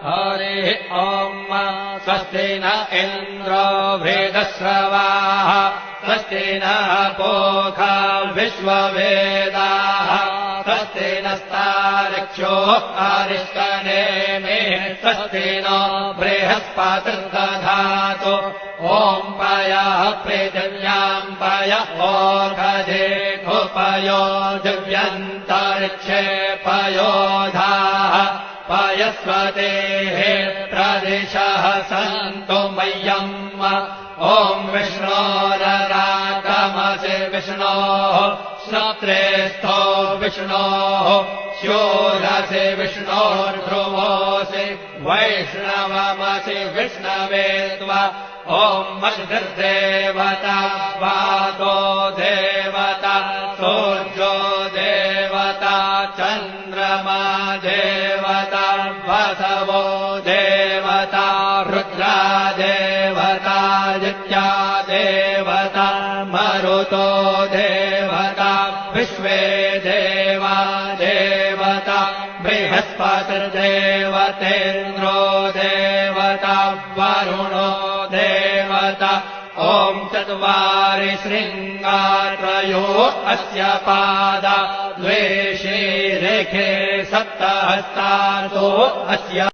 हरिः ॐ स्वस्ति न इन्द्रो वृद्धश्रवाः स्वस्ति नः पूषा विश्ववेदाः स्वस्ति नस्तार्क्ष्यो अरिष्टनेमिः स्वस्ति नो बृहस्पतिर्दधातु ॐ पयः पृथिव्याम् पय ओषधेऽपयो दिव्यन्तरिक्षे पयोधाः पयस्वतेः प्रदिशः सन्तु मह्यम् ॐ विष्णोररागमसि विष्णोः श्रोत्रेस्थो विष्णोः स्योरसि विष्णोर्ध्रुवोऽसि वैष्णवमसि विष्णवे त्वा ॐ मद्गर्देवता वातो देवता सूर्यो देवता चन्द्रमा देवता वसवो देवता रुद्रा देवता जित्या देवता मरुतो देवता विश्वे देवा देवता बृहस्पतिर्देवतेन्द्रो देवता वरुणो देवता ॐ चत्वारि शृङ्गात्रयो अस्य पादा द्वे शीरेखे सप्तहस्तासो अस्य